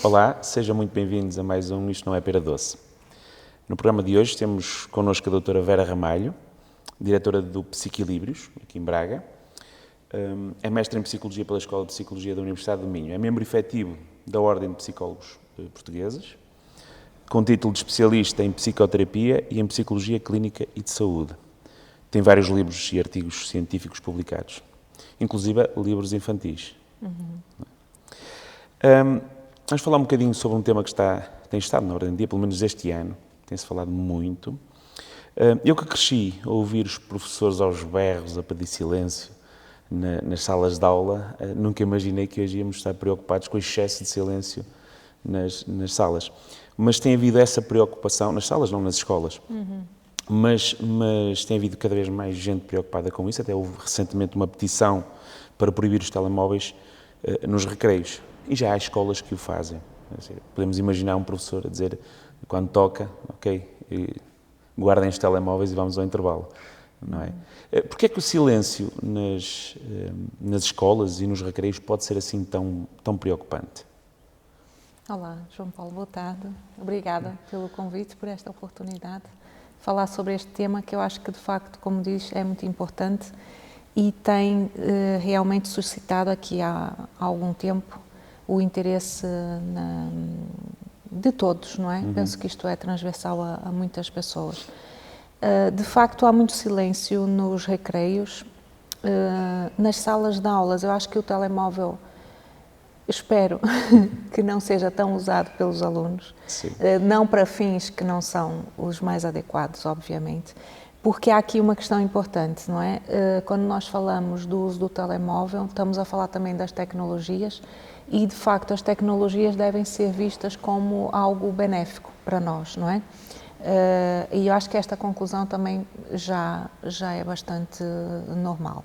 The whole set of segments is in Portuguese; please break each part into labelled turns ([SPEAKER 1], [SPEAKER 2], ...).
[SPEAKER 1] Olá, sejam muito bem-vindos a mais um Isto Não é Pera Doce. No programa de hoje temos connosco a doutora Vera Ramalho, diretora do Psiquilíbrios, aqui em Braga. É mestre em Psicologia pela Escola de Psicologia da Universidade do Minho. É membro efetivo da Ordem de Psicólogos Portugueses, com título de especialista em Psicoterapia e em Psicologia Clínica e de Saúde. Tem vários livros e artigos científicos publicados, inclusive livros infantis. Vamos falar um bocadinho sobre um tema que tem estado na ordem do dia, pelo menos este ano, tem-se falado muito. Eu que cresci a ouvir os professores aos berros, a pedir silêncio nas salas de aula, nunca imaginei que hoje íamos estar preocupados com o excesso de silêncio nas salas. Mas tem havido essa preocupação, nas salas não, nas escolas, mas tem havido cada vez mais gente preocupada com isso, até houve recentemente uma petição para proibir os telemóveis nos recreios. E já há escolas que o fazem. Podemos imaginar um professor a dizer, quando toca, ok, guardem os telemóveis e vamos ao intervalo. Não é? Porquê é que o silêncio nas escolas e nos recreios pode ser assim tão preocupante?
[SPEAKER 2] Olá, João Paulo, boa tarde. Obrigada pelo convite, por esta oportunidade de falar sobre este tema que eu acho que, de facto, como diz, é muito importante e tem realmente suscitado aqui há algum tempo o interesse de todos, não é? Penso que isto é transversal a muitas pessoas. De facto, há muito silêncio nos recreios, nas salas de aulas. Eu acho que o telemóvel, espero que não seja tão usado pelos alunos, não para fins que não são os mais adequados, obviamente, porque há aqui uma questão importante, não é? Quando nós falamos do uso do telemóvel, estamos a falar também das tecnologias e, de facto, as tecnologias devem ser vistas como algo benéfico para nós, não é? E eu acho que esta conclusão também já é bastante normal.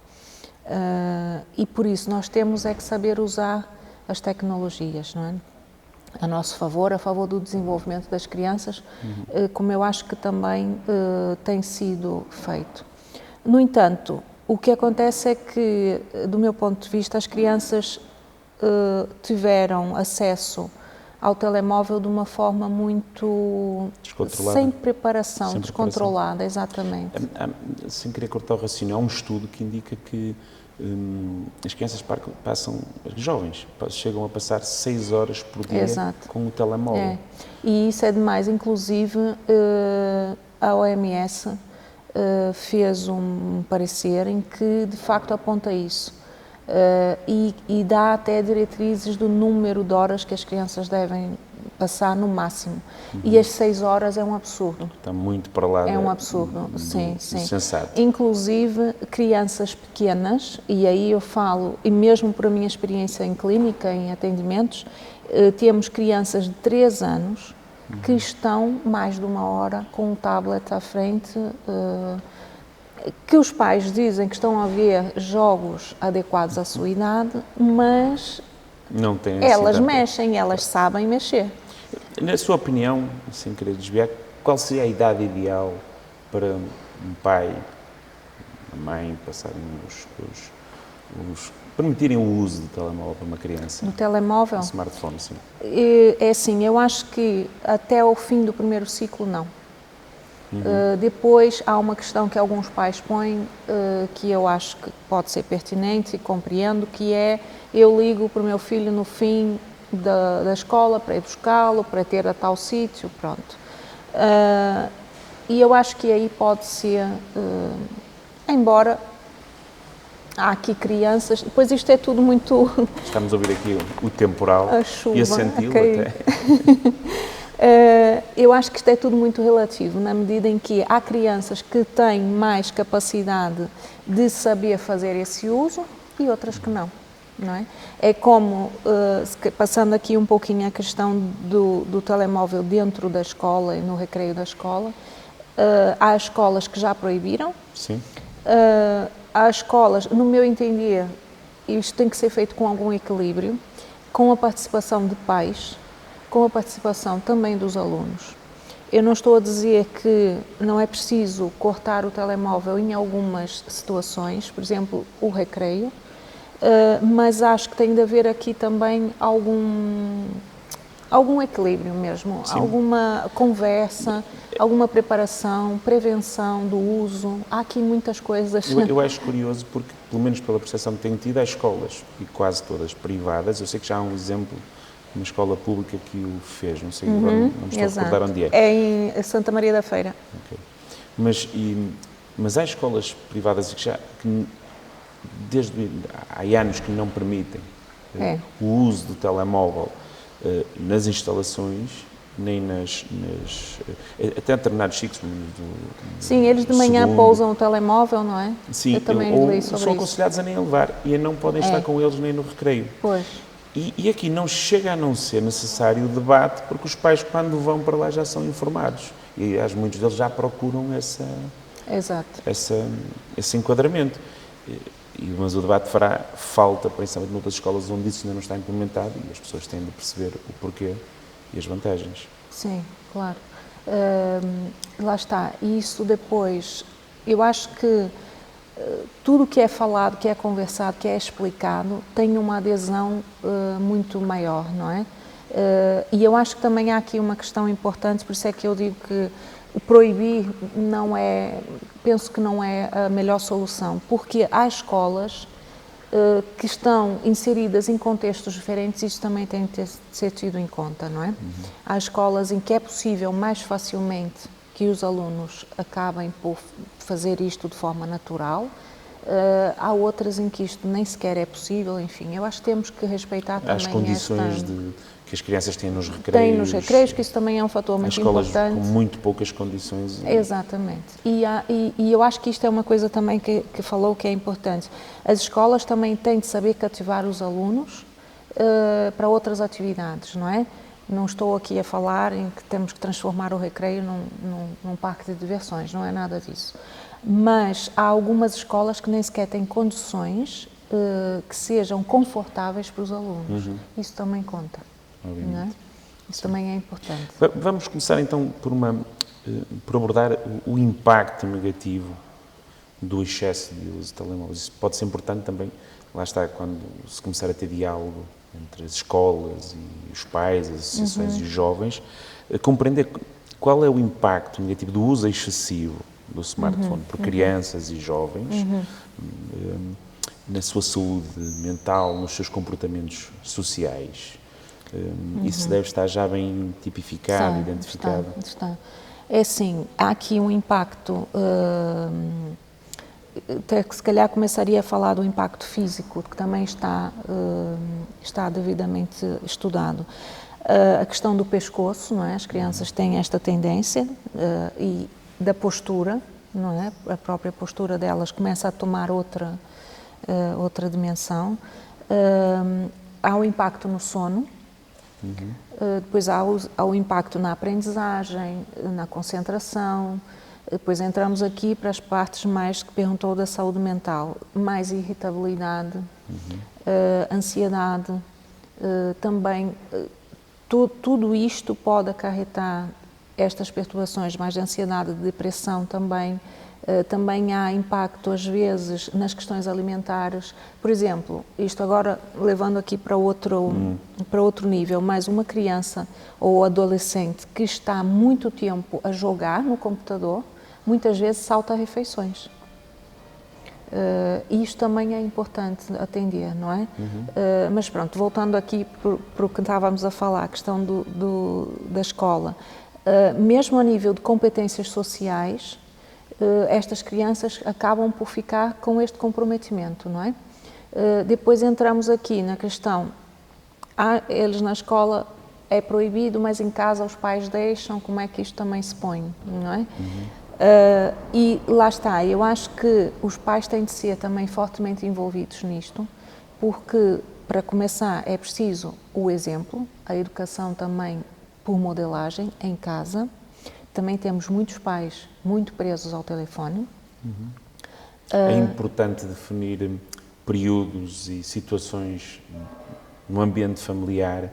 [SPEAKER 2] E por isso nós temos é que saber usar as tecnologias, não é? A nosso favor, a favor do desenvolvimento das crianças, como eu acho que também tem sido feito. No entanto, o que acontece é que, do meu ponto de vista, as crianças tiveram acesso ao telemóvel de uma forma muito sem preparação, descontrolada, exatamente.
[SPEAKER 1] Sem querer cortar o raciocínio, há um estudo que indica que as crianças passam, os jovens, chegam a passar 6 horas por dia com o telemóvel.
[SPEAKER 2] E isso é demais. Inclusive, a OMS fez um parecer em que, de facto, aponta isso. E dá até diretrizes do número de horas que as crianças devem passar no máximo. E as 6 horas é um absurdo.
[SPEAKER 1] Está muito para lá.
[SPEAKER 2] É um absurdo, sim.
[SPEAKER 1] Sensato.
[SPEAKER 2] Inclusive, crianças pequenas, e aí eu falo, e mesmo por a minha experiência em clínica, em atendimentos, temos crianças de 3 anos que estão mais de 1 hora com um tablet à frente, que os pais dizem que estão a ver jogos adequados à sua idade, mas
[SPEAKER 1] não tem
[SPEAKER 2] elas mexem, elas sabem mexer.
[SPEAKER 1] Na sua opinião, sem querer desviar, qual seria a idade ideal para um pai, uma mãe passarem permitirem o uso do telemóvel para uma criança?
[SPEAKER 2] Do telemóvel?
[SPEAKER 1] Do smartphone, sim.
[SPEAKER 2] É assim, eu acho que até ao fim do primeiro ciclo, não. Depois há uma questão que alguns pais põem, que eu acho que pode ser pertinente e compreendo, que é, eu ligo para o meu filho no fim da escola para ir buscá-lo, para ter a tal sítio, pronto. E eu acho que aí pode ser, embora há aqui crianças, depois isto é tudo muito...
[SPEAKER 1] Estamos a ouvir aqui o temporal
[SPEAKER 2] a chuva,
[SPEAKER 1] e a senti-lo até.
[SPEAKER 2] Eu acho que isto é tudo muito relativo, na medida em que há crianças que têm mais capacidade de saber fazer esse uso e outras que não, não é? É como, passando aqui um pouquinho a questão do telemóvel dentro da escola e no recreio da escola, há escolas que já proibiram.
[SPEAKER 1] Sim.
[SPEAKER 2] Há escolas, no meu entender, isto tem que ser feito com algum equilíbrio, com a participação de pais, com a participação também dos alunos. Eu não estou a dizer que não é preciso cortar o telemóvel em algumas situações, por exemplo, o recreio, mas acho que tem de haver aqui também algum equilíbrio mesmo,
[SPEAKER 1] Sim.
[SPEAKER 2] alguma conversa, alguma preparação, prevenção do uso. Há aqui muitas coisas.
[SPEAKER 1] Eu acho curioso porque, pelo menos pela percepção que tenho tido, há escolas, e quase todas privadas. Eu sei que já há um exemplo, uma escola pública que o fez, não sei, agora não me estou a recordar onde é.
[SPEAKER 2] É em Santa Maria da Feira.
[SPEAKER 1] Okay. Mas há escolas privadas que desde há anos que não permitem o uso do telemóvel nas instalações, nem até determinados ciclos.
[SPEAKER 2] Sim, eles de manhã pousam o telemóvel, não é?
[SPEAKER 1] Sim,
[SPEAKER 2] eu também li sobre
[SPEAKER 1] são
[SPEAKER 2] isso.
[SPEAKER 1] aconselhados a nem levar e a não podem estar com eles nem no recreio.
[SPEAKER 2] Pois.
[SPEAKER 1] E aqui não chega a não ser necessário o debate, porque os pais, quando vão para lá, já são informados. E muitos deles já procuram esse enquadramento. Mas o debate fará falta, principalmente noutras escolas onde isso ainda não está implementado, e as pessoas têm de perceber o porquê e as vantagens.
[SPEAKER 2] Sim, claro. Lá está. E isso depois, eu acho que tudo o que é falado, que é conversado, que é explicado, tem uma adesão muito maior, não é? E eu acho que também há aqui uma questão importante, por isso é que eu digo que o proibir penso que não é a melhor solução, porque há escolas que estão inseridas em contextos diferentes e isso também tem de ser tido em conta, não é? Há escolas em que é possível mais facilmente que os alunos acabem por fazer isto de forma natural, há outras em que isto nem sequer é possível, enfim, eu acho que temos que respeitar também
[SPEAKER 1] as condições que as crianças têm nos recreios.
[SPEAKER 2] Têm nos recreios, que isso também é um fator muito importante.
[SPEAKER 1] Escolas com muito poucas condições.
[SPEAKER 2] Exatamente. E eu acho que isto é uma coisa também que falou que é importante. As escolas também têm de saber cativar os alunos para outras atividades, não é? Não estou aqui a falar em que temos que transformar o recreio num parque de diversões, não é nada disso. Mas há algumas escolas que nem sequer têm condições que sejam confortáveis para os alunos. Isso também conta. Não é? Isso também é importante.
[SPEAKER 1] Vamos começar então por abordar o impacto negativo do excesso de uso de telemóveis. Isso pode ser importante também, lá está, quando se começar a ter diálogo entre as escolas e os pais, as associações e os jovens, compreender qual é o impacto negativo do uso excessivo do smartphone por crianças e jovens na sua saúde mental, nos seus comportamentos sociais. Isso deve estar já bem tipificado, identificado.
[SPEAKER 2] Está. É assim, há aqui um impacto, até que se calhar começaria a falar do impacto físico, que também está devidamente estudado. A questão do pescoço, não é? As crianças têm esta tendência e da postura, não é? A própria postura delas começa a tomar outra dimensão. Há o impacto no sono. Depois há o impacto na aprendizagem, na concentração. Depois entramos aqui para as partes mais que perguntou da saúde mental, mais irritabilidade, ansiedade, também tudo isto pode acarretar estas perturbações, mais de ansiedade, de depressão também. Também há impacto, às vezes, nas questões alimentares. Por exemplo, isto agora levando aqui para outro nível, mas uma criança ou adolescente que está muito tempo a jogar no computador, muitas vezes salta refeições. E isto também é importante atender, não é? Mas pronto, voltando aqui para o que estávamos a falar, a questão da escola. Mesmo a nível de competências sociais, estas crianças acabam por ficar com este comprometimento, não é? Depois entramos aqui na questão, eles na escola é proibido, mas em casa os pais deixam, como é que isto também se põe, não é? E lá está, eu acho que os pais têm de ser também fortemente envolvidos nisto, porque, para começar, é preciso o exemplo, a educação também por modelagem em casa. Também temos muitos pais muito presos ao telefone.
[SPEAKER 1] É importante definir períodos e situações no ambiente familiar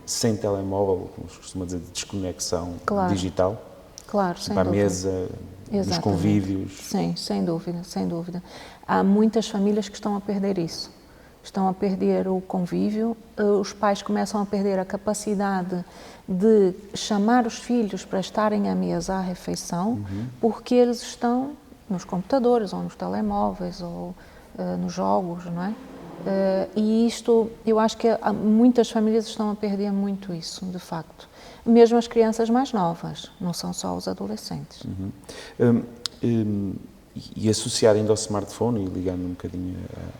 [SPEAKER 1] sem telemóvel, como se costuma dizer, de desconexão digital.
[SPEAKER 2] Claro, sem
[SPEAKER 1] dúvida.
[SPEAKER 2] Para a
[SPEAKER 1] mesa, nos convívios.
[SPEAKER 2] Sim, sem dúvida, sem dúvida. Há muitas famílias que estão a perder isso. estão a perder o convívio, os pais começam a perder a capacidade de chamar os filhos para estarem à mesa à refeição, porque eles estão nos computadores ou nos telemóveis ou nos jogos, não é? E isto, eu acho que muitas famílias estão a perder muito isso, de facto. Mesmo as crianças mais novas, não são só os adolescentes.
[SPEAKER 1] E associado ainda ao smartphone e ligando um bocadinho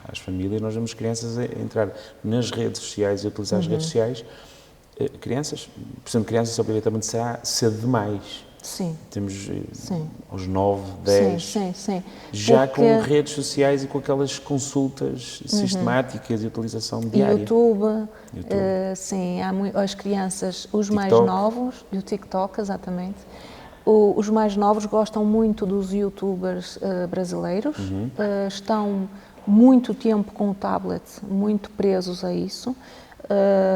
[SPEAKER 1] às famílias, nós vemos crianças a entrar nas redes sociais e a utilizar as redes sociais. Crianças, por exemplo, crianças obrigatoriamente será cedo demais.
[SPEAKER 2] Sim.
[SPEAKER 1] Temos
[SPEAKER 2] Sim.
[SPEAKER 1] aos 9, 10,
[SPEAKER 2] sim.
[SPEAKER 1] já
[SPEAKER 2] Porque
[SPEAKER 1] com redes sociais e com aquelas consultas sistemáticas e utilização diária.
[SPEAKER 2] YouTube. Sim, as crianças, os mais
[SPEAKER 1] TikTok.
[SPEAKER 2] novos, e o TikTok, exatamente. Os mais novos gostam muito dos youtubers brasileiros, estão muito tempo com o tablet, muito presos a isso.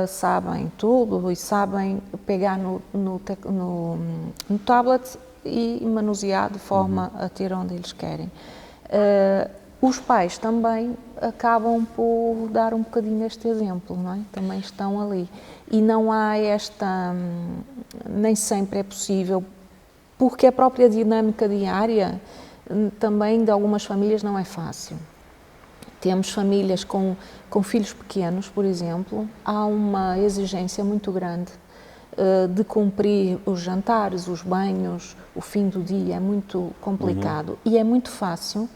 [SPEAKER 2] Sabem tudo e sabem pegar no tablet e manusear de forma a ter onde eles querem. Os pais também acabam por dar um bocadinho este exemplo, não é? Também estão ali. E não há nem sempre é possível, porque a própria dinâmica diária também de algumas famílias não é fácil. Temos famílias com filhos pequenos, por exemplo, há uma exigência muito grande de cumprir os jantares, os banhos, o fim do dia, é muito complicado. E é muito fácil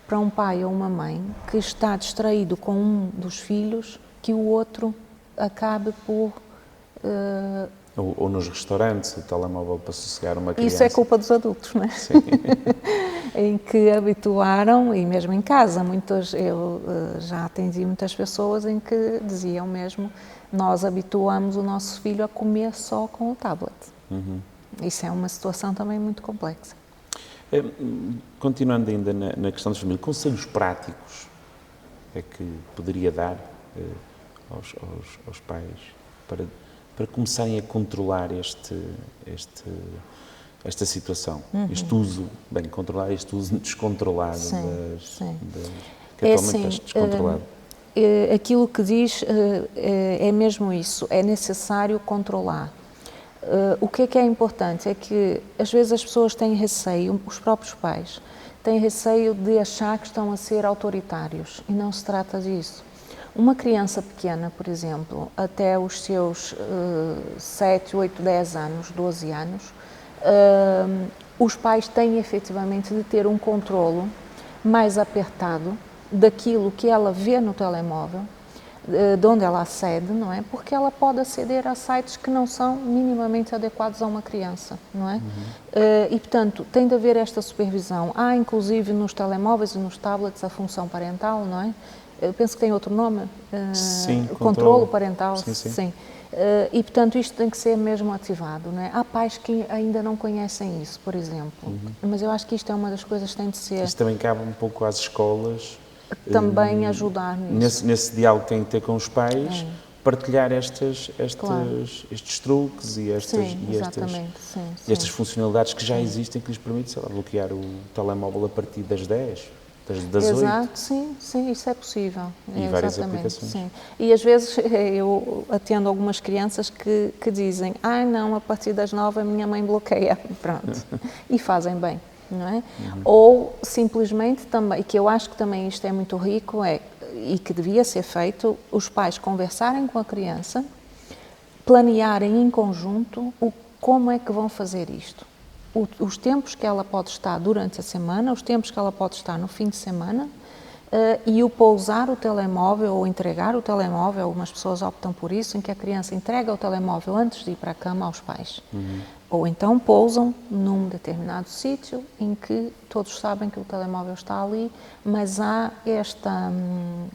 [SPEAKER 2] para um pai ou uma mãe que está distraído com um dos filhos, que o outro acabe por...
[SPEAKER 1] Ou nos restaurantes, o telemóvel para sossegar uma criança.
[SPEAKER 2] Isso é culpa dos adultos, não é?
[SPEAKER 1] Sim.
[SPEAKER 2] Em que habituaram, e mesmo em casa, eu já atendi muitas pessoas em que diziam mesmo, nós habituamos o nosso filho a comer só com o tablet. Isso é uma situação também muito complexa.
[SPEAKER 1] Continuando ainda na questão das famílias, conselhos práticos é que poderia dar aos pais para começarem a controlar esta situação, este uso, controlar este uso descontrolado, que atualmente está descontrolado.
[SPEAKER 2] Aquilo que diz é mesmo isso, é necessário controlar. O que é importante é que às vezes as pessoas têm receio, os próprios pais, têm receio de achar que estão a ser autoritários e não se trata disso. Uma criança pequena, por exemplo, até os seus 7, 8, 10 anos, 12 anos, os pais têm efetivamente de ter um controlo mais apertado daquilo que ela vê no telemóvel, de onde ela acede, não é? Porque ela pode aceder a sites que não são minimamente adequados a uma criança, não é? E, portanto, tem de haver esta supervisão. Há, inclusive, nos telemóveis e nos tablets a função parental, não é? Eu penso que tem outro nome.
[SPEAKER 1] Sim,
[SPEAKER 2] controlo parental.
[SPEAKER 1] Sim.
[SPEAKER 2] E, portanto, isto tem que ser mesmo ativado, não é? Há pais que ainda não conhecem isso, por exemplo. Mas eu acho que isto é uma das coisas que tem de ser...
[SPEAKER 1] Isto também cabe um pouco às escolas.
[SPEAKER 2] Também ajudar nisso.
[SPEAKER 1] Nesse diálogo que tem que ter com os pais, partilhar estes truques e estas funcionalidades que já existem, que lhes permitem, sei lá, bloquear o telemóvel a partir das 10, das 8.
[SPEAKER 2] Exato, sim, isso é possível.
[SPEAKER 1] E várias aplicações.
[SPEAKER 2] Sim. E às vezes eu atendo algumas crianças que dizem, não, a partir das 9 a minha mãe bloqueia, pronto, e fazem bem. Não é? Ou simplesmente também, que eu acho que também isto é muito rico, e que devia ser feito, os pais conversarem com a criança, planearem em conjunto como é que vão fazer isto. Os tempos que ela pode estar durante a semana, os tempos que ela pode estar no fim de semana, e o pousar o telemóvel ou entregar o telemóvel, algumas pessoas optam por isso, em que a criança entrega o telemóvel antes de ir para a cama aos pais. Ou então pousam num determinado sítio em que todos sabem que o telemóvel está ali, mas há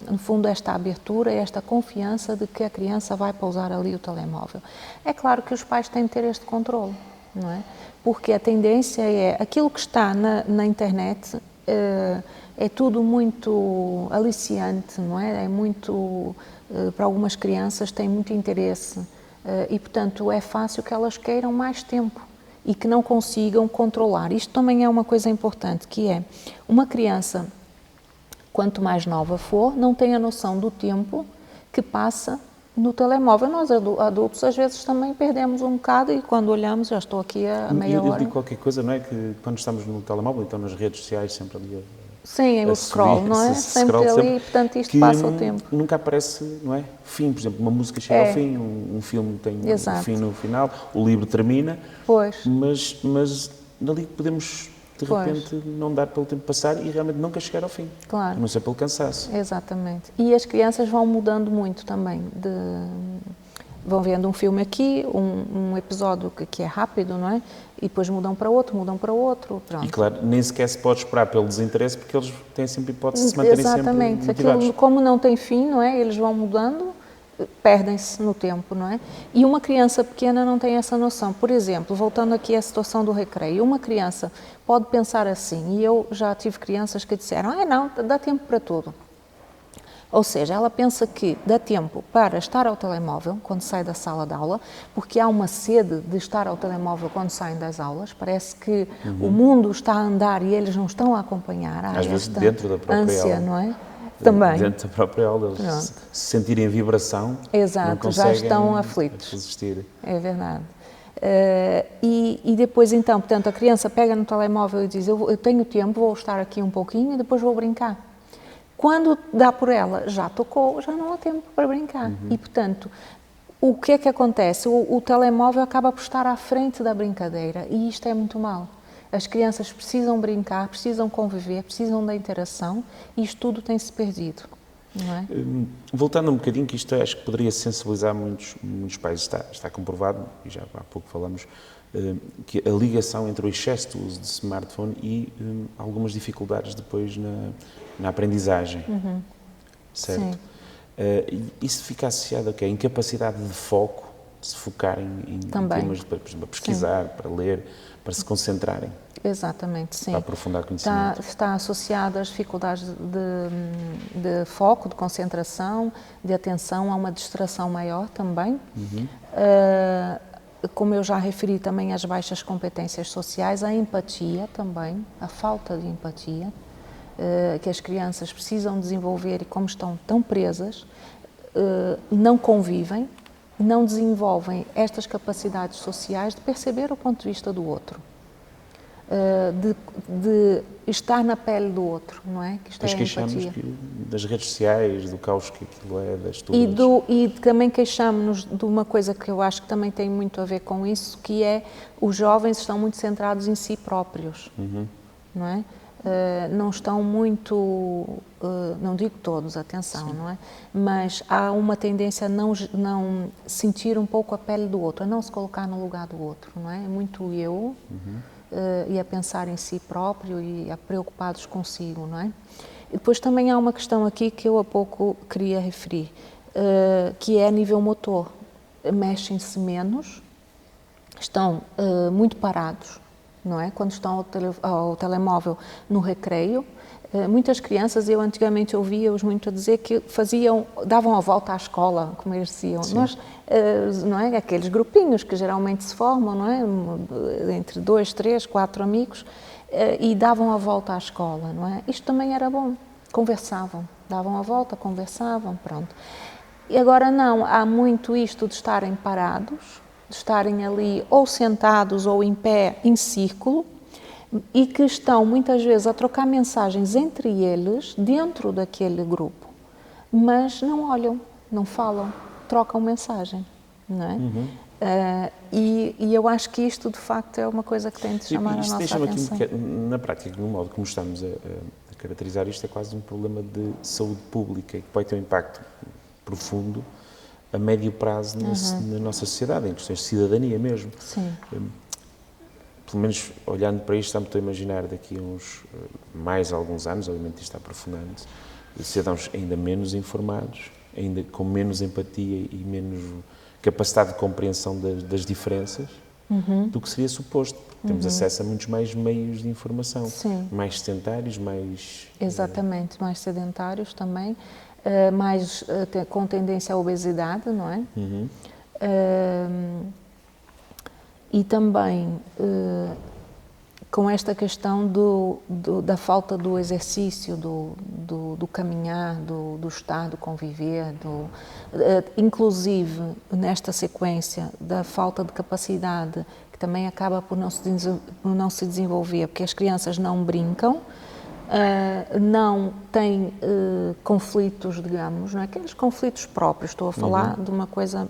[SPEAKER 2] no fundo, esta abertura, esta confiança de que a criança vai pousar ali o telemóvel. É claro que os pais têm de ter este controle, não é? Porque a tendência é, aquilo que está na internet é tudo muito aliciante, não é? É muito, para algumas crianças tem muito interesse. E, portanto, é fácil que elas queiram mais tempo e que não consigam controlar. Isto também é uma coisa importante, que é, uma criança quanto mais nova for, não tem a noção do tempo que passa no telemóvel. Nós adultos às vezes também perdemos um bocado e quando olhamos, já estou aqui a meia
[SPEAKER 1] Eu
[SPEAKER 2] hora.
[SPEAKER 1] digo qualquer coisa, não é? Que quando estamos no telemóvel, então nas redes sociais, sempre ali
[SPEAKER 2] Sim, o scroll, não é? Sempre ali, portanto isto passa o tempo.
[SPEAKER 1] Nunca aparece, não é? Fim, por exemplo, uma música chega ao fim, um filme tem um fim no final, o livro termina, mas dali podemos de repente não dar pelo tempo passar e realmente nunca chegar ao fim.
[SPEAKER 2] Claro.
[SPEAKER 1] A não ser pelo cansaço.
[SPEAKER 2] Exatamente. E as crianças vão mudando muito também. Vão vendo um filme aqui, um episódio que é rápido, não é? E depois mudam para outro, pronto.
[SPEAKER 1] E claro, nem sequer se pode esperar pelo desinteresse, porque eles têm sempre hipótese de se manterem sempre motivados.
[SPEAKER 2] Aquilo, como não tem fim, não é? Eles vão mudando, perdem-se no tempo, não é? E uma criança pequena não tem essa noção. Por exemplo, voltando aqui à situação do recreio, uma criança pode pensar assim, e eu já tive crianças que disseram, não, dá tempo para tudo. Ou seja, ela pensa que dá tempo para estar ao telemóvel quando sai da sala de aula, porque há uma sede de estar ao telemóvel quando saem das aulas. Parece que o mundo está a andar e eles não estão a acompanhar.
[SPEAKER 1] Às vezes dentro da própria
[SPEAKER 2] ânsia,
[SPEAKER 1] aula.
[SPEAKER 2] Não é? Também.
[SPEAKER 1] Dentro da própria aula, eles se sentirem vibração,
[SPEAKER 2] exato,
[SPEAKER 1] não conseguem
[SPEAKER 2] já estão aflitos.
[SPEAKER 1] resistir.
[SPEAKER 2] É verdade. E depois então, portanto, a criança pega no telemóvel e diz, eu tenho tempo, vou estar aqui um pouquinho e depois vou brincar. Quando dá por ela, já tocou, já não há tempo para brincar. E, portanto, o que é que acontece? O telemóvel acaba por estar à frente da brincadeira e isto é muito mau. As crianças precisam brincar, precisam conviver, precisam da interação e isto tudo tem-se perdido. Não é?
[SPEAKER 1] Voltando um bocadinho, que isto acho que poderia sensibilizar muitos pais, está comprovado, e já há pouco falamos, que a ligação entre o excesso do uso de smartphone e algumas dificuldades depois na aprendizagem, certo? Isso fica associado a quê? A incapacidade de foco, de se focar em temas, por exemplo, a pesquisar, para ler, para se concentrarem.
[SPEAKER 2] Exatamente, sim.
[SPEAKER 1] Para aprofundar conhecimento.
[SPEAKER 2] Está associado às dificuldades de foco, de concentração, de atenção, a uma distração maior também. Como eu já referi também, as baixas competências sociais, a empatia também, a falta de empatia, que as crianças precisam desenvolver e como estão tão presas, não convivem, não desenvolvem estas capacidades sociais de perceber o ponto de vista do outro. De estar na pele do outro, não é? Que isto é a empatia.
[SPEAKER 1] Das redes sociais, do caos que aquilo é, das turmas.
[SPEAKER 2] E também queixamos-nos de uma coisa que eu acho que também tem muito a ver com isso, que é os jovens estão muito centrados em si próprios, não é? Não estão muito, não digo todos, atenção, não é? Mas há uma tendência a não sentir um pouco a pele do outro, a não se colocar no lugar do outro, não é? É muito eu. E a pensar em si próprio e a preocupados consigo, não é? E depois também há uma questão aqui que eu há pouco queria referir, que é a nível motor. Mexem-se menos, estão muito parados, não é? Quando estão ao telemóvel no recreio. Muitas crianças, eu antigamente ouvia-os muito a dizer que davam a volta à escola, como eles diziam. Nós, não é? Aqueles grupinhos que geralmente se formam, não é? Entre 2, 3, 4 amigos, e davam a volta à escola, não é? Isto também era bom. Conversavam, davam a volta, conversavam, pronto. E agora não, há muito isto de estarem parados, de estarem ali ou sentados ou em pé, em círculo, e que estão muitas vezes a trocar mensagens entre eles, dentro daquele grupo, mas não olham, não falam, trocam mensagem, não é? E eu acho que isto, de facto, é uma coisa que tem de chamar a nossa atenção.
[SPEAKER 1] Aqui, na prática, no modo como estamos a caracterizar isto, é quase um problema de saúde pública, que pode ter um impacto profundo a médio prazo na nossa sociedade, em questões de cidadania mesmo.
[SPEAKER 2] Sim.
[SPEAKER 1] Pelo menos olhando para isto, estamos a imaginar daqui a mais alguns anos, obviamente isto está aprofundando-se, cidadãos ainda menos informados, ainda com menos empatia e menos capacidade de compreensão das diferenças do que seria suposto, porque temos acesso a muitos mais meios de informação, mais sedentários, mais...
[SPEAKER 2] Exatamente, mais sedentários também, mais com tendência à obesidade, não é? E também com esta questão da falta do exercício, do caminhar, do estar, do conviver, inclusive nesta sequência da falta de capacidade, que também acaba por não se desenvolver, porque as crianças não brincam, não têm conflitos, digamos, não é? Aqueles conflitos próprios, estou a falar de uma coisa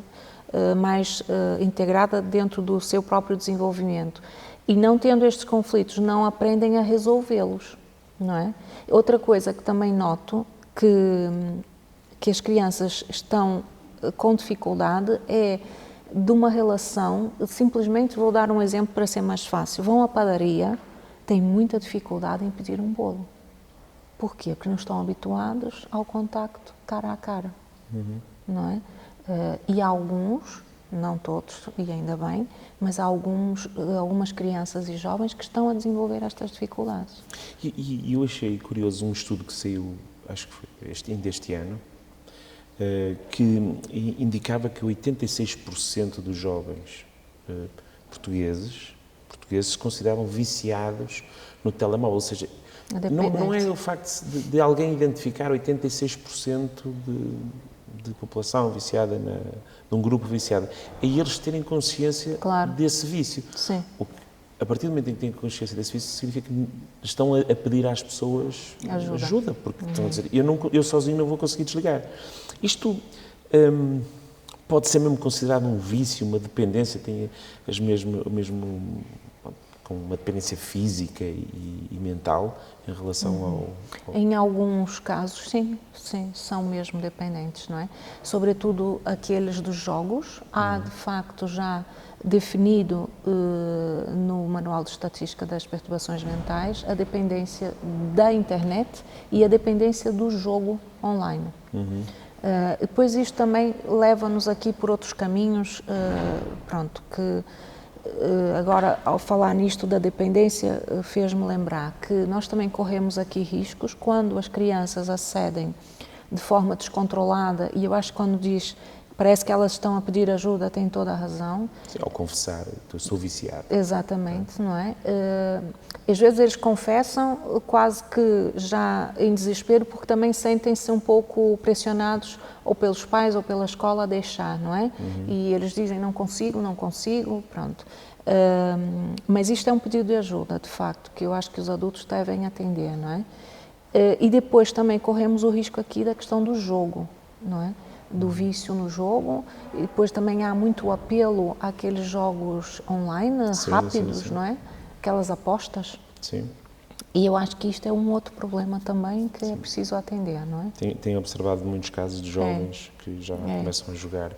[SPEAKER 2] mais integrada dentro do seu próprio desenvolvimento. E não tendo estes conflitos, não aprendem a resolvê-los, não é? Outra coisa que também noto que as crianças estão com dificuldade é de uma relação, simplesmente vou dar um exemplo para ser mais fácil. Vão à padaria, têm muita dificuldade em pedir um bolo. Porquê? Porque não estão habituados ao contacto cara a cara, não é? E alguns, não todos, e ainda bem, mas há algumas crianças e jovens que estão a desenvolver estas dificuldades.
[SPEAKER 1] E eu achei curioso um estudo que saiu, acho que foi ainda este ano, que indicava que 86% dos jovens portugueses se consideravam viciados no telemóvel, ou seja, não é o facto de alguém identificar 86% de população viciada, num grupo viciado, é eles terem consciência desse vício.
[SPEAKER 2] Sim.
[SPEAKER 1] A partir do momento em que têm consciência desse vício, significa que estão a pedir às pessoas ajuda, porque estão a dizer, eu sozinho não vou conseguir desligar. Isto pode ser mesmo considerado um vício, uma dependência, tem o mesmo com uma dependência física e mental em relação ao...
[SPEAKER 2] Em alguns casos, sim, são mesmo dependentes, não é? Sobretudo aqueles dos jogos. Há, de facto, já definido no Manual de Estatística das Perturbações Mentais a dependência da internet e a dependência do jogo online. Depois isto também leva-nos aqui por outros caminhos, que... Agora, ao falar nisto da dependência, fez-me lembrar que nós também corremos aqui riscos quando as crianças acedem de forma descontrolada, e eu acho que quando diz, parece que elas estão a pedir ajuda, tem toda a razão.
[SPEAKER 1] Sim, ao confessar, eu sou viciado.
[SPEAKER 2] Exatamente, não é? Às vezes eles confessam quase que já em desespero, porque também sentem-se um pouco pressionados ou pelos pais ou pela escola a deixar, não é? E eles dizem, não consigo, pronto. Mas isto é um pedido de ajuda, de facto, que eu acho que os adultos devem atender, não é? E depois também corremos o risco aqui da questão do jogo, não é? Do vício no jogo, e depois também há muito apelo àqueles jogos online, rápidos, sim. Não é? Aquelas apostas.
[SPEAKER 1] Sim.
[SPEAKER 2] E eu acho que isto é um outro problema também que é preciso atender, não é?
[SPEAKER 1] Tenho observado muitos casos de jovens que já começam a jogar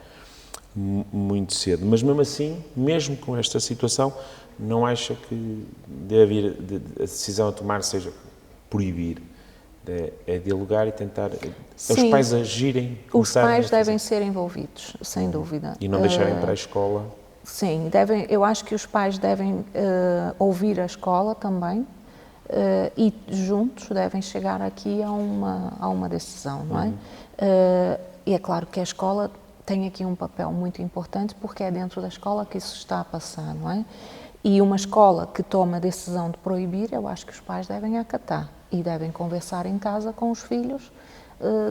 [SPEAKER 1] muito cedo, mas mesmo assim, mesmo com esta situação, não acha que deve haver a decisão a tomar seja proibir? É dialogar e tentar os pais agirem.
[SPEAKER 2] Os pais devem ser envolvidos, sem dúvida.
[SPEAKER 1] E não deixarem para a escola?
[SPEAKER 2] Sim, eu acho que os pais devem ouvir a escola também e juntos devem chegar aqui a uma decisão, não é? E é claro que a escola tem aqui um papel muito importante porque é dentro da escola que isso está a passar, não é? E uma escola que toma a decisão de proibir, eu acho que os pais devem acatar e devem conversar em casa com os filhos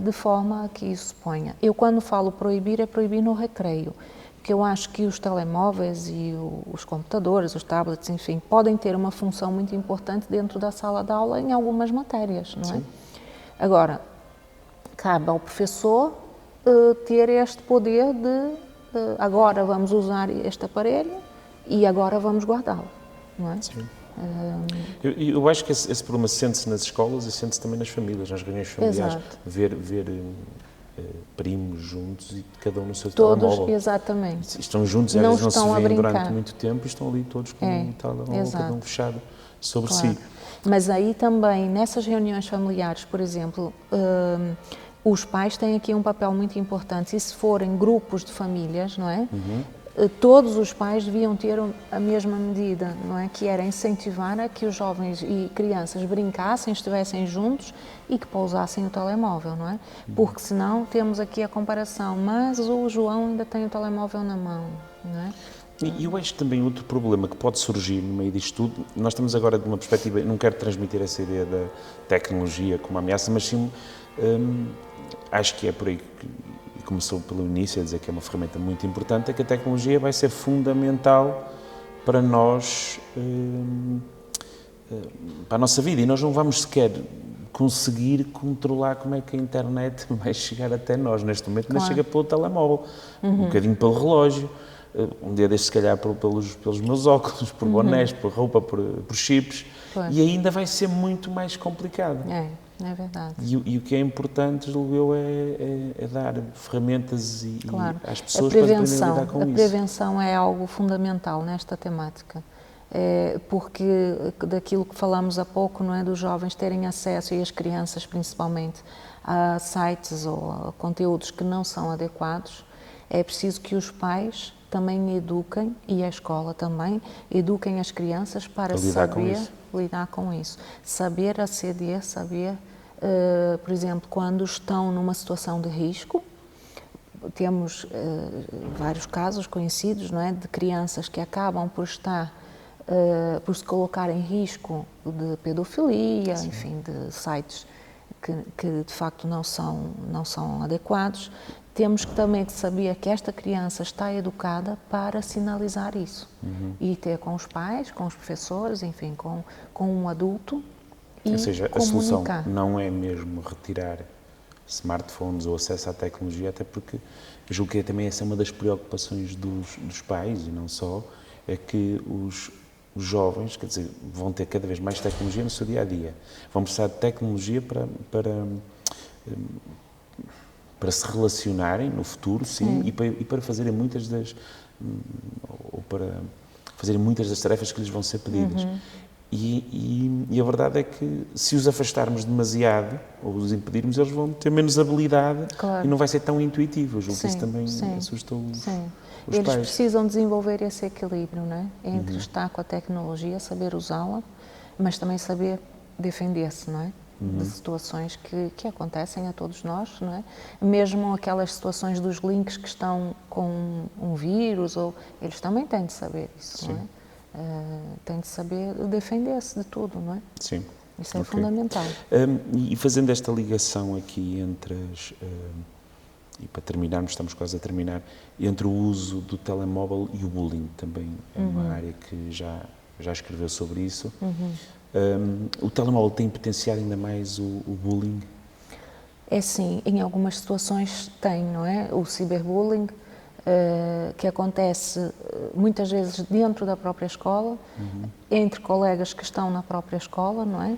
[SPEAKER 2] de forma a que isso se ponha. Eu, quando falo proibir, é proibir no recreio, porque eu acho que os telemóveis e os computadores, os tablets, enfim, podem ter uma função muito importante dentro da sala de aula em algumas matérias, não é? Sim. Agora, cabe ao professor ter este poder de agora vamos usar este aparelho e agora vamos guardá-lo, não é?
[SPEAKER 1] Sim. Eu acho que esse problema sente-se nas escolas e sente-se também nas famílias, nas reuniões familiares. Exato. Ver primos juntos e cada um no seu telemóvel.
[SPEAKER 2] Todos, exatamente.
[SPEAKER 1] Estão juntos e às vezes não se veem durante muito tempo e estão ali todos com um telemóvel, cada um fechado sobre si.
[SPEAKER 2] Mas aí também, nessas reuniões familiares, por exemplo, os pais têm aqui um papel muito importante. E se forem grupos de famílias, não é? Todos os pais deviam ter a mesma medida, não é? Que era incentivar a que os jovens e crianças brincassem, estivessem juntos e que pousassem o telemóvel, não é? Porque senão temos aqui a comparação, mas o João ainda tem o telemóvel na mão, não é?
[SPEAKER 1] E eu acho também outro problema que pode surgir no meio disto tudo, nós estamos agora de uma perspectiva, não quero transmitir essa ideia da tecnologia como ameaça, mas sim, acho que é por aí que começou pelo início a dizer que é uma ferramenta muito importante, é que a tecnologia vai ser fundamental para nós, para a nossa vida, e nós não vamos sequer conseguir controlar como é que a internet vai chegar até nós. Neste momento ainda chega pelo telemóvel, um bocadinho pelo relógio, um dia destes se calhar pelos meus óculos, por bonés, por roupa, por chips, e ainda vai ser muito mais complicado.
[SPEAKER 2] É verdade.
[SPEAKER 1] E o que é importante, julgo eu, é dar ferramentas e às pessoas para aprenderem a lidar com isso.
[SPEAKER 2] A prevenção é algo fundamental nesta temática. Porque daquilo que falamos há pouco, não é, dos jovens terem acesso, e as crianças principalmente, a sites ou a conteúdos que não são adequados, é preciso que os pais também eduquem, e a escola também, eduquem as crianças para saber lidar com isso. Saber aceder, saber, por exemplo, quando estão numa situação de risco. Temos vários casos conhecidos, não é, de crianças que acabam por se colocar em risco de pedofilia, sim, enfim, de sites que de facto não são adequados. Temos que também saber que esta criança está educada para sinalizar isso, e ter com os pais, com os professores, enfim, com um adulto, e
[SPEAKER 1] ou seja,
[SPEAKER 2] comunicar.
[SPEAKER 1] A solução não é mesmo retirar smartphones ou acesso à tecnologia, até porque eu julgo que também essa é uma das preocupações dos pais, e não só, é que os jovens, quer dizer, vão ter cada vez mais tecnologia no seu dia-a-dia. Vão precisar de tecnologia para se relacionarem no futuro, sim, e para fazerem muitas das tarefas que lhes vão ser pedidas. E a verdade é que se os afastarmos demasiado ou os impedirmos, eles vão ter menos habilidade, e não vai ser tão intuitivo. Eu julgo que isso também assusta os
[SPEAKER 2] Eles
[SPEAKER 1] pais.
[SPEAKER 2] precisam desenvolver esse equilíbrio, não é? Entre estar com a tecnologia, saber usá-la, mas também saber defender-se, não é? De situações que acontecem a todos nós, não é? Mesmo aquelas situações dos links que estão com um vírus, eles também têm de saber isso, não é? Têm de saber defender-se de tudo, não é?
[SPEAKER 1] Sim.
[SPEAKER 2] Isso é fundamental.
[SPEAKER 1] E fazendo esta ligação aqui entre e para terminarmos, estamos quase a terminar, entre o uso do telemóvel e o bullying, também é uma área que já escreveu sobre isso. O telemóvel tem potenciado ainda mais o bullying?
[SPEAKER 2] É sim, em algumas situações tem, não é? O ciberbullying, que acontece muitas vezes dentro da própria escola, entre colegas que estão na própria escola, não é?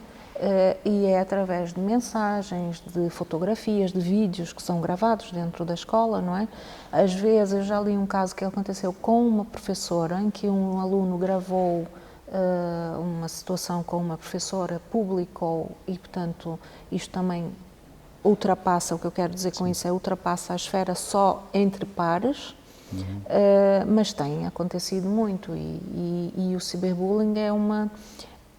[SPEAKER 2] E é através de mensagens, de fotografias, de vídeos que são gravados dentro da escola, não é? Às vezes, eu já li um caso que aconteceu com uma professora, em que um aluno gravou uma situação com uma professora, publicou, e portanto isto também ultrapassa, o que eu quero dizer com isso é ultrapassa a esfera só entre pares, mas tem acontecido muito, e o ciberbullying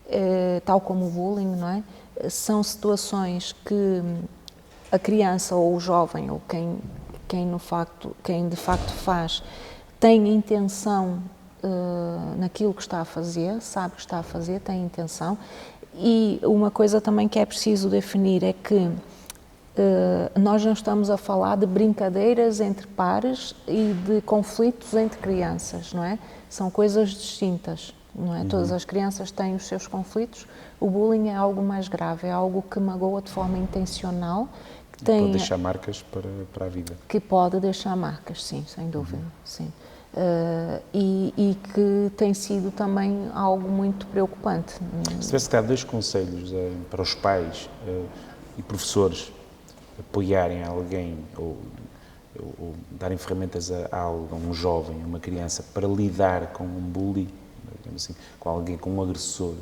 [SPEAKER 2] é tal como o bullying, não é? São situações que a criança ou o jovem, ou quem de facto faz, tem intenção naquilo que está a fazer, sabe que está a fazer, tem intenção. E uma coisa também que é preciso definir é que nós não estamos a falar de brincadeiras entre pares e de conflitos entre crianças, não é? São coisas distintas, não é? Todas as crianças têm os seus conflitos. O bullying é algo mais grave, é algo que magoa de forma intencional, que
[SPEAKER 1] pode deixar marcas para a vida.
[SPEAKER 2] Que pode deixar marcas, sim, sem dúvida, sim. E que tem sido também algo muito preocupante.
[SPEAKER 1] Se tivesse dado 2 conselhos para os pais e professores apoiarem alguém ou darem ferramentas a um jovem, a uma criança, para lidar com um bully, digamos assim, com alguém, com um agressor,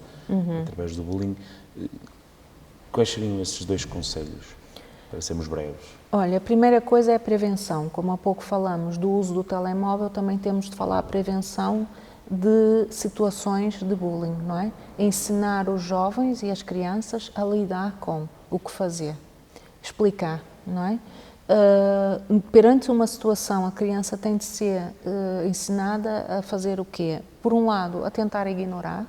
[SPEAKER 1] através do bullying, quais seriam esses 2 conselhos, para sermos breves?
[SPEAKER 2] Olha, a primeira coisa é a prevenção. Como há pouco falamos do uso do telemóvel, também temos de falar a prevenção de situações de bullying, não é? Ensinar os jovens e as crianças a lidar com o que fazer, explicar, não é? Perante uma situação, a criança tem de ser ensinada a fazer o quê? Por um lado, a tentar ignorar.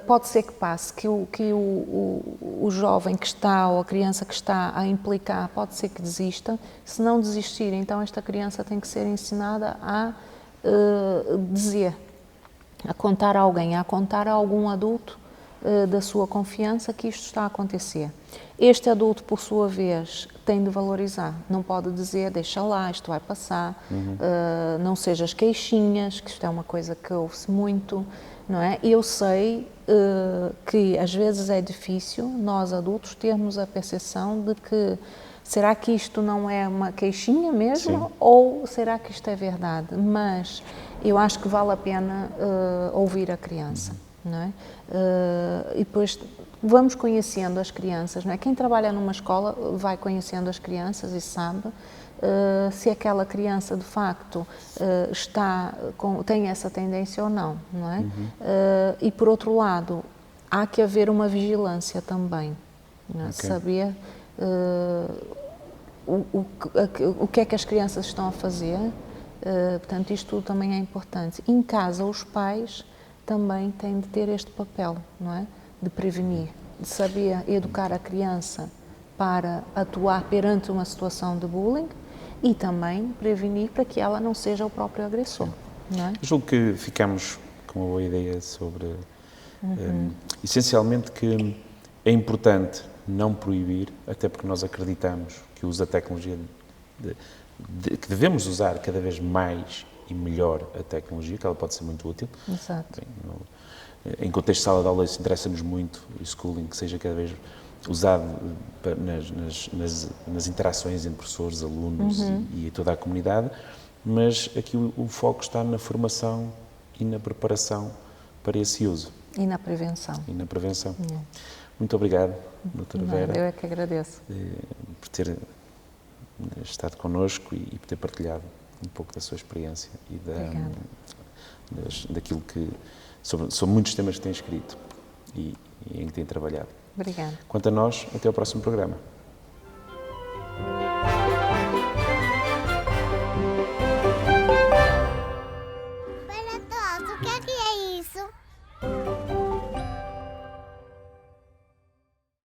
[SPEAKER 2] Pode ser que passe, que o jovem que está ou a criança que está a implicar, pode ser que desista. Se não desistir, então esta criança tem que ser ensinada a dizer, a contar a alguém, a contar a algum adulto da sua confiança que isto está a acontecer. Este adulto, por sua vez, tem de valorizar. Não pode dizer, deixa lá, isto vai passar, não sejas queixinhas, que isto é uma coisa que ouve-se muito, não é? Eu sei que às vezes é difícil nós adultos termos a percepção de que será que isto não é uma queixinha mesmo? Sim. Ou será que isto é verdade? Mas eu acho que vale a pena ouvir a criança, não é? E depois vamos conhecendo as crianças, não é? Quem trabalha numa escola vai conhecendo as crianças e sabe se aquela criança de facto tem essa tendência ou não, não é? E por outro lado, há que haver uma vigilância também, não é? Okay. Saber o que é que as crianças estão a fazer, portanto isto tudo também é importante. Em casa os pais também têm de ter este papel, não é? De prevenir, de saber educar a criança para atuar perante uma situação de bullying e também prevenir para que ela não seja o próprio agressor, não é?
[SPEAKER 1] Eu julgo que ficamos com uma boa ideia sobre, essencialmente, que é importante não proibir, até porque nós acreditamos que o uso da tecnologia, que devemos usar cada vez mais e melhor a tecnologia, que ela pode ser muito útil.
[SPEAKER 2] Exato.
[SPEAKER 1] Bem, em contexto de sala de aula, isso interessa-nos muito, o schooling, que seja cada vez usado nas interações entre professores, alunos e toda a comunidade, mas aqui o foco está na formação e na preparação para esse uso.
[SPEAKER 2] E na prevenção.
[SPEAKER 1] E na prevenção. Muito obrigado, doutora Vera.
[SPEAKER 2] Eu é que agradeço.
[SPEAKER 1] Por ter estado connosco e por ter partilhado um pouco da sua experiência e daquilo que, sobre muitos temas que tem escrito e em que tem trabalhado.
[SPEAKER 2] Obrigada.
[SPEAKER 1] Quanto a nós, até ao próximo programa.